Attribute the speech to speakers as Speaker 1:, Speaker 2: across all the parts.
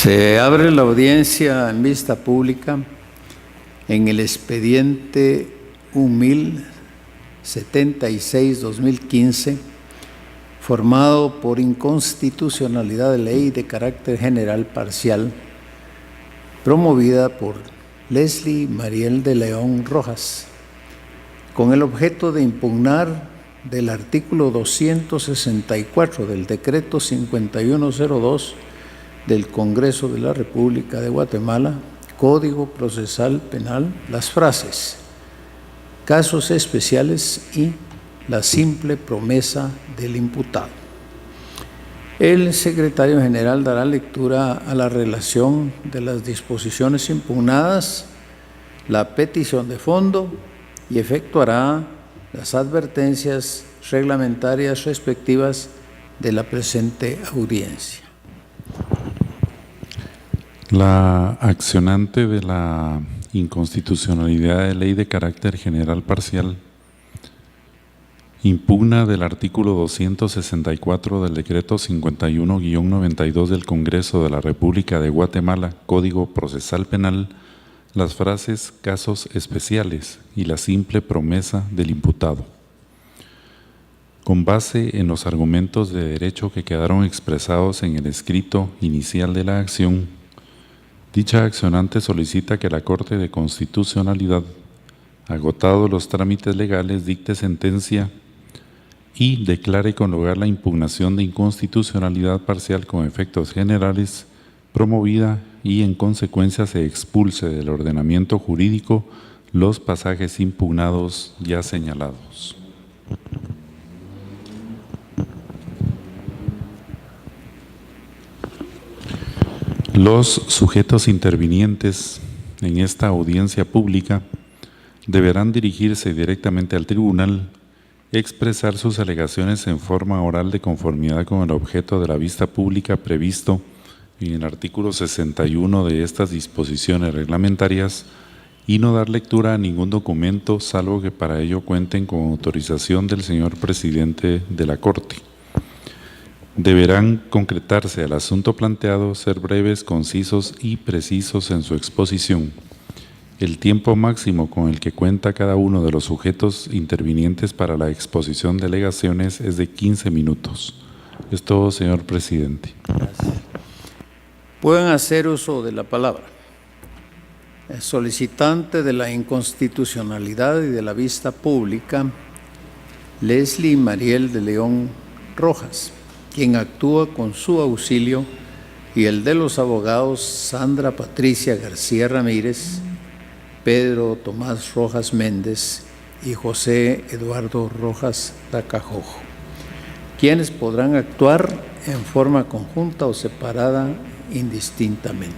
Speaker 1: Se abre la audiencia en vista pública en el expediente 1076-2015, formado por inconstitucionalidad de ley de carácter general parcial, promovida por Leslie Mariel de León Rojas, con el objeto de impugnar del artículo 264 del decreto 5102 del Congreso de la República de Guatemala, Código Procesal Penal, las frases casos especiales y la simple promesa del imputado. El secretario general dará lectura a la relación de las disposiciones impugnadas, la petición de fondo y efectuará las advertencias reglamentarias respectivas de la presente audiencia.
Speaker 2: La accionante de la inconstitucionalidad de ley de carácter general parcial impugna del artículo 264 del decreto 51-92 del Congreso de la República de Guatemala, Código Procesal Penal, las frases casos especiales y la simple promesa del imputado. Con base en los argumentos de derecho que quedaron expresados en el escrito inicial de la acción, dicha accionante solicita que la Corte de Constitucionalidad, agotados los trámites legales, dicte sentencia y declare con lugar la impugnación de inconstitucionalidad parcial con efectos generales promovida y en consecuencia se expulse del ordenamiento jurídico los pasajes impugnados ya señalados. Los sujetos intervinientes en esta audiencia pública deberán dirigirse directamente al tribunal, expresar sus alegaciones en forma oral de conformidad con el objeto de la vista pública previsto en el artículo 61 de estas disposiciones reglamentarias y no dar lectura a ningún documento, salvo que para ello cuenten con autorización del señor presidente de la Corte. Deberán concretarse al asunto planteado, ser breves, concisos y precisos en su exposición. El tiempo máximo con el que cuenta cada uno de los sujetos intervinientes para la exposición de alegaciones es de 15 minutos. Es todo, señor presidente.
Speaker 1: Gracias. Pueden hacer uso de la palabra. El solicitante de la inconstitucionalidad y de la vista pública, Leslie Mariel de León Rojas, quien actúa con su auxilio, y el de los abogados Sandra Patricia García Ramírez, Pedro Tomás Rojas Méndez y José Eduardo Rojas Tacajojo, quienes podrán actuar en forma conjunta o separada indistintamente.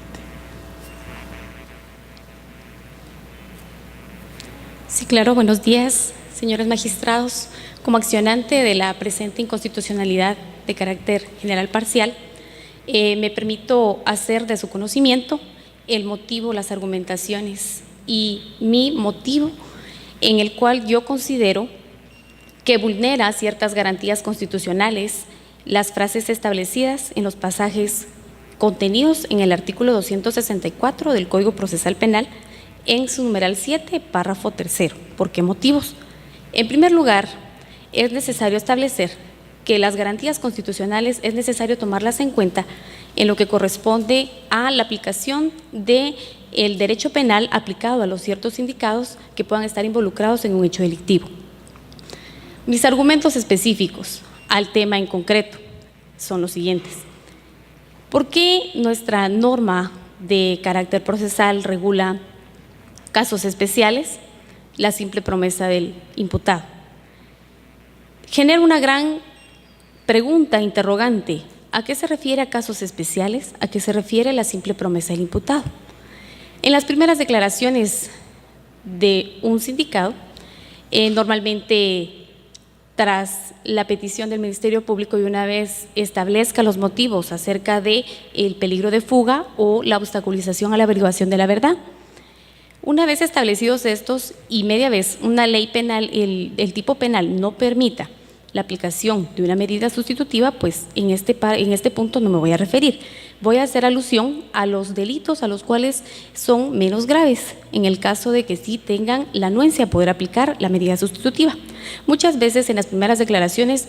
Speaker 3: Sí, claro, buenos días, señores magistrados. Como accionante de la presente inconstitucionalidad de carácter general parcial, me permito hacer de su conocimiento el motivo, las argumentaciones y mi motivo en el cual yo considero que vulnera ciertas garantías constitucionales las frases establecidas en los pasajes contenidos en el artículo 264 del Código Procesal Penal en su numeral 7, párrafo 3. ¿Por qué motivos? En primer lugar, es necesario establecer que las garantías constitucionales es necesario tomarlas en cuenta en lo que corresponde a la aplicación del derecho penal aplicado a los ciertos indicados que puedan estar involucrados en un hecho delictivo. Mis argumentos específicos al tema en concreto son los siguientes. ¿Por qué nuestra norma de carácter procesal regula casos especiales? La simple promesa del imputado. Genera una gran pregunta, interrogante. ¿A qué se refiere a casos especiales? ¿A qué se refiere la simple promesa del imputado? En las primeras declaraciones de un sindicado, normalmente tras la petición del Ministerio Público y una vez establezca los motivos acerca del peligro de fuga o la obstaculización a la averiguación de la verdad, una vez establecidos estos y media vez una ley penal, el tipo penal no permita la aplicación de una medida sustitutiva, pues en este punto no me voy a referir. Voy a hacer alusión a los delitos a los cuales son menos graves, en el caso de que sí tengan la anuencia a poder aplicar la medida sustitutiva. Muchas veces en las primeras declaraciones,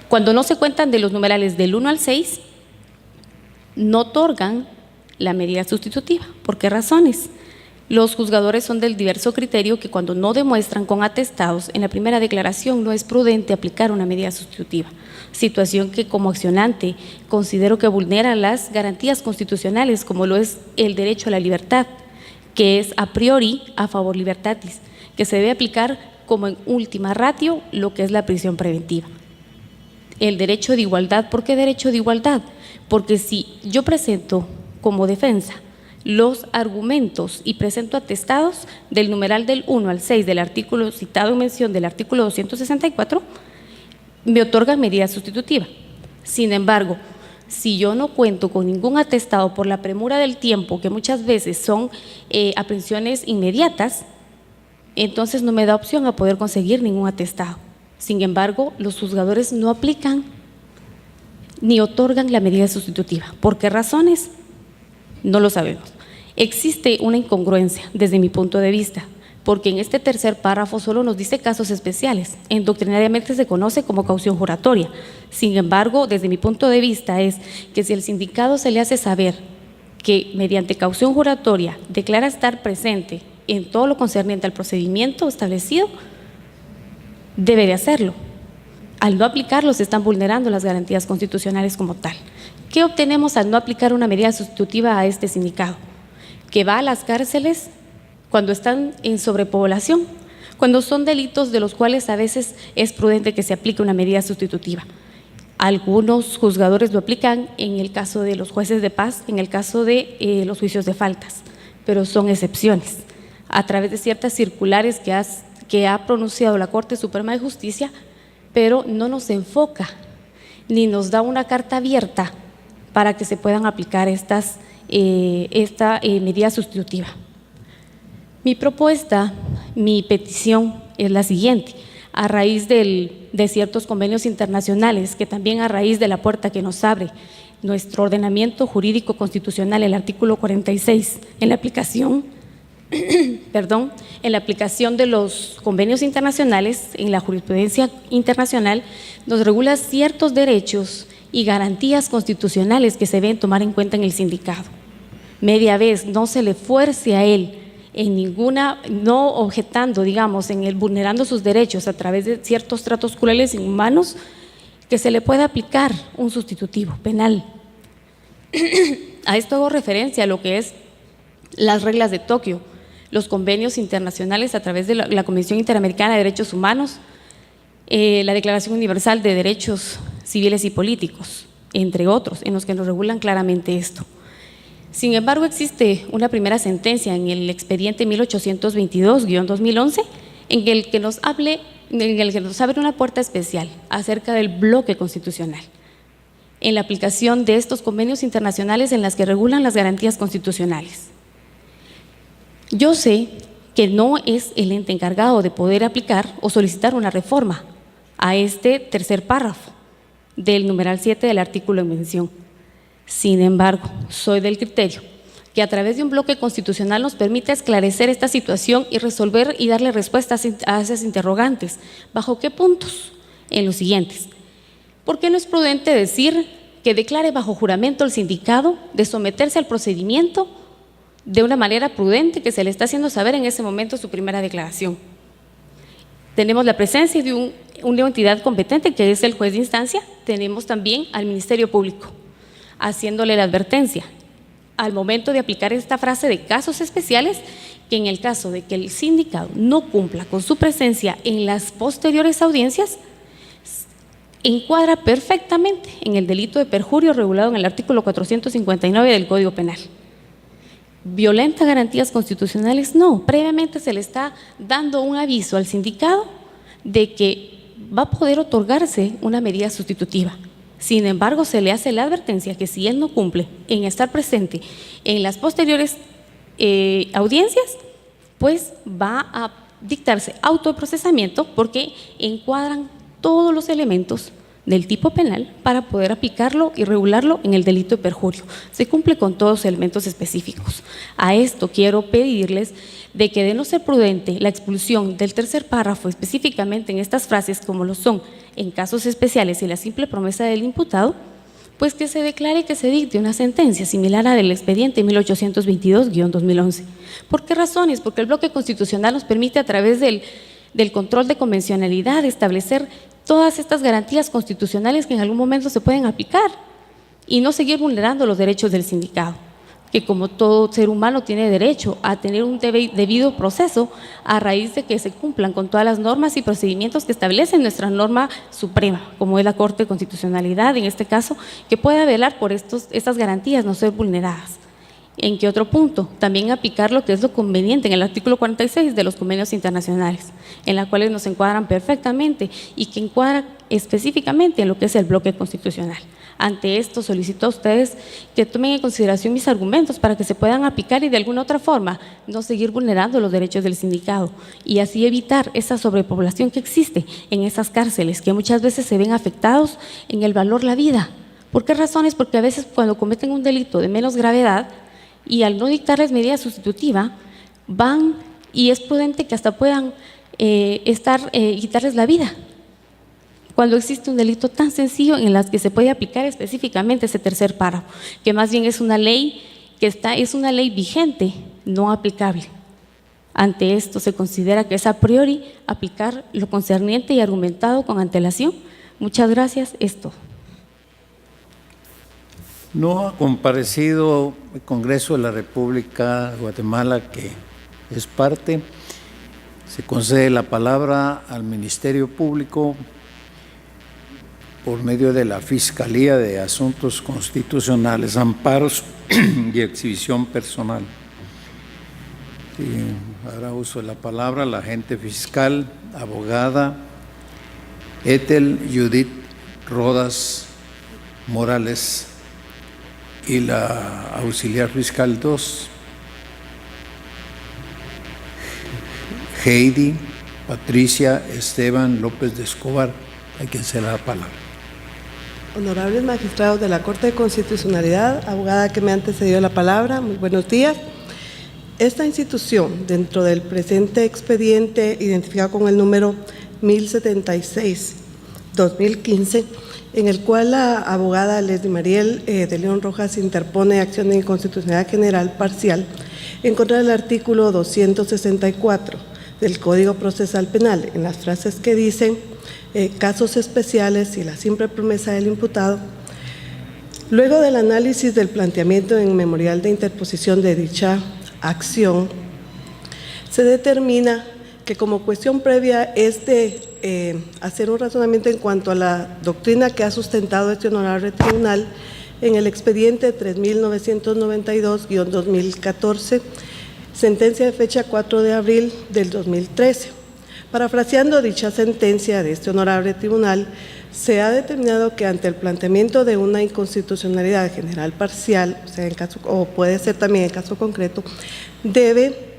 Speaker 3: cuando no se cuentan de los numerales del 1 al 6, no otorgan la medida sustitutiva. ¿Por qué razones? Los juzgadores son del diverso criterio que cuando no demuestran con atestados en la primera declaración no es prudente aplicar una medida sustitutiva, situación que como accionante considero que vulnera las garantías constitucionales como lo es el derecho a la libertad, que es a priori a favor libertatis, que se debe aplicar como en última ratio lo que es la prisión preventiva. El derecho de igualdad, ¿por qué derecho de igualdad? Porque si yo presento como defensa los argumentos y presento atestados del numeral del 1 al 6 del artículo citado en mención del artículo 264, me otorgan medida sustitutiva. Sin embargo, si yo no cuento con ningún atestado por la premura del tiempo, que muchas veces son aprehensiones inmediatas, entonces no me da opción a poder conseguir ningún atestado. Sin embargo, los juzgadores no aplican ni otorgan la medida sustitutiva. ¿Por qué razones? No lo sabemos. Existe una incongruencia desde mi punto de vista, porque en este tercer párrafo solo nos dice casos especiales. Doctrinariamente se conoce como caución juratoria. Sin embargo, desde mi punto de vista es que si el sindicado se le hace saber que mediante caución juratoria declara estar presente en todo lo concerniente al procedimiento establecido, debe de hacerlo. Al no aplicarlo se están vulnerando las garantías constitucionales como tal. ¿Qué obtenemos al no aplicar una medida sustitutiva a este sindicado? Que va a las cárceles cuando están en sobrepoblación, cuando son delitos de los cuales a veces es prudente que se aplique una medida sustitutiva. Algunos juzgadores lo aplican en el caso de los jueces de paz, en el caso de los juicios de faltas, pero son excepciones. A través de ciertas circulares que ha pronunciado la Corte Suprema de Justicia, pero no nos enfoca ni nos da una carta abierta para que se puedan aplicar esta medida sustitutiva. Mi propuesta, mi petición es la siguiente: a raíz de ciertos convenios internacionales, que también a raíz de la puerta que nos abre nuestro ordenamiento jurídico constitucional, el artículo 46, en la aplicación de los convenios internacionales, en la jurisprudencia internacional, nos regula ciertos derechos y garantías constitucionales que se deben tomar en cuenta en el sindicado. Media vez no se le fuerce a él en ninguna, no objetando, digamos, en él vulnerando sus derechos a través de ciertos tratos crueles e inhumanos, que se le pueda aplicar un sustitutivo penal. A esto hago referencia a lo que es las reglas de Tokio, los convenios internacionales a través de la Convención Interamericana de Derechos Humanos, la Declaración Universal de Derechos Civiles y Políticos, entre otros, en los que nos regulan claramente esto. Sin embargo, existe una primera sentencia en el expediente 1822-2011 en el que nos abre una puerta especial acerca del bloque constitucional, en la aplicación de estos convenios internacionales en las que regulan las garantías constitucionales. Yo sé que no es el ente encargado de poder aplicar o solicitar una reforma a este tercer párrafo del numeral 7 del artículo en mención. Sin embargo, soy del criterio que a través de un bloque constitucional nos permite esclarecer esta situación y resolver y darle respuestas a esas interrogantes. ¿Bajo qué puntos? En los siguientes. ¿Por qué no es prudente decir que declare bajo juramento el sindicado de someterse al procedimiento de una manera prudente que se le está haciendo saber en ese momento su primera declaración? Tenemos la presencia de una entidad competente que es el juez de instancia, tenemos también al Ministerio Público, haciéndole la advertencia al momento de aplicar esta frase de casos especiales, que en el caso de que el sindicado no cumpla con su presencia en las posteriores audiencias, encuadra perfectamente en el delito de perjurio regulado en el artículo 459 del Código Penal. ¿Violenta garantías constitucionales? No, previamente se le está dando un aviso al sindicado de que va a poder otorgarse una medida sustitutiva. Sin embargo, se le hace la advertencia que si él no cumple en estar presente en las posteriores audiencias, pues va a dictarse autoprocesamiento porque encuadran todos los elementos del tipo penal para poder aplicarlo y regularlo en el delito de perjurio. Se cumple con todos los elementos específicos. A esto quiero pedirles de que, de no ser prudente, la expulsión del tercer párrafo, específicamente en estas frases como lo son en casos especiales y la simple promesa del imputado, pues que se declare que se dicte una sentencia similar a la del expediente 1822-2011. ¿Por qué razones? Porque el bloque constitucional nos permite, a través del control de convencionalidad, establecer todas estas garantías constitucionales que en algún momento se pueden aplicar y no seguir vulnerando los derechos del sindicado, que como todo ser humano tiene derecho a tener un debido proceso a raíz de que se cumplan con todas las normas y procedimientos que establece nuestra norma suprema, como es la Corte de Constitucionalidad, en este caso, que pueda velar por estas garantías no ser vulneradas. ¿En qué otro punto? También aplicar lo que es lo conveniente en el artículo 46 de los convenios internacionales, en la cuales nos encuadran perfectamente y que encuadran específicamente en lo que es el bloque constitucional. Ante esto, solicito a ustedes que tomen en consideración mis argumentos para que se puedan aplicar y de alguna otra forma no seguir vulnerando los derechos del sindicado y así evitar esa sobrepoblación que existe en esas cárceles que muchas veces se ven afectados en el valor la vida. ¿Por qué razones? Porque a veces cuando cometen un delito de menos gravedad y al no dictarles medida sustitutiva, van y es prudente que hasta puedan quitarles la vida, cuando existe un delito tan sencillo en las que se puede aplicar específicamente ese tercer párrafo, que más bien es una ley es una ley vigente, no aplicable. Ante esto se considera que es a priori aplicar lo concerniente y argumentado con antelación. Muchas gracias, es todo.
Speaker 1: No ha comparecido el Congreso de la República de Guatemala, que es parte. Se concede la palabra al Ministerio Público por medio de la Fiscalía de Asuntos Constitucionales, Amparos y Exhibición Personal. Hará uso de la palabra la agente fiscal, abogada Ethel Judith Rodas Morales, y la auxiliar fiscal 2, Heidi Patricia Esteban López de Escobar, a quien se le da la palabra.
Speaker 4: Honorables magistrados de la Corte de Constitucionalidad, abogada que me ha antecedido la palabra, muy buenos días. Esta institución, dentro del presente expediente identificado con el número 1076-2015, en el cual la abogada Leslie Mariel de León Rojas interpone acción de inconstitucionalidad general parcial en contra del artículo 264 del Código Procesal Penal, en las frases que dicen casos especiales y la simple promesa del imputado. Luego del análisis del planteamiento en memorial de interposición de dicha acción, se determina que como cuestión previa es de hacer un razonamiento en cuanto a la doctrina que ha sustentado este honorable tribunal en el expediente 3992-2014, sentencia de fecha 4 de abril del 2013. Parafraseando dicha sentencia de este honorable tribunal, se ha determinado que ante el planteamiento de una inconstitucionalidad general parcial, o sea, o puede ser también en caso concreto, debe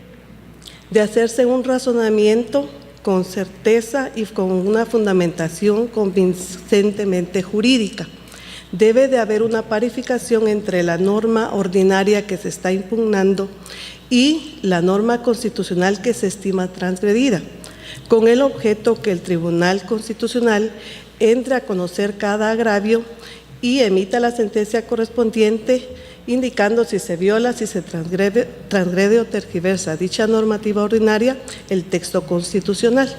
Speaker 4: de hacerse un razonamiento con certeza y con una fundamentación convincentemente jurídica. Debe de haber una parificación entre la norma ordinaria que se está impugnando y la norma constitucional que se estima transgredida, con el objeto que el Tribunal Constitucional entre a conocer cada agravio y emita la sentencia correspondiente, indicando si se viola, si se transgrede o tergiversa dicha normativa ordinaria, el texto constitucional.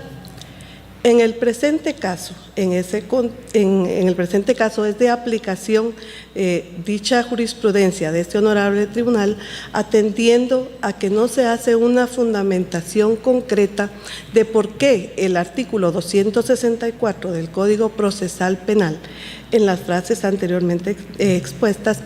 Speaker 4: En el presente caso, en el presente caso es de aplicación dicha jurisprudencia de este honorable tribunal, atendiendo a que no se hace una fundamentación concreta de por qué el artículo 264 del Código Procesal Penal, en las frases anteriormente expuestas,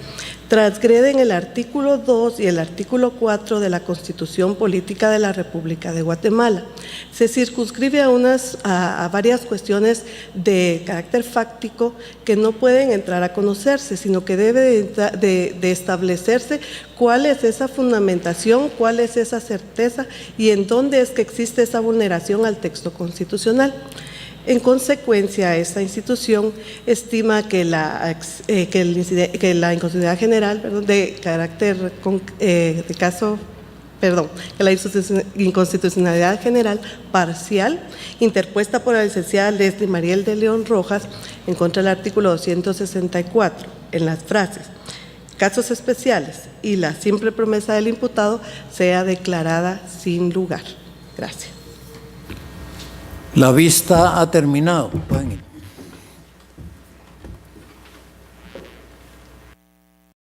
Speaker 4: transgreden el artículo 2 y el artículo 4 de la Constitución Política de la República de Guatemala. Se circunscribe a varias cuestiones de carácter fáctico que no pueden entrar a conocerse, sino que debe de establecerse cuál es esa fundamentación, cuál es esa certeza y en dónde es que existe esa vulneración al texto constitucional. En consecuencia, esta institución estima que la inconstitucionalidad general, que la inconstitucionalidad general parcial interpuesta por la licenciada Leslie Mariel de León Rojas en contra del artículo 264 en las frases casos especiales y la simple promesa del imputado sea declarada sin lugar. Gracias.
Speaker 1: La vista ha terminado. Pueden ir.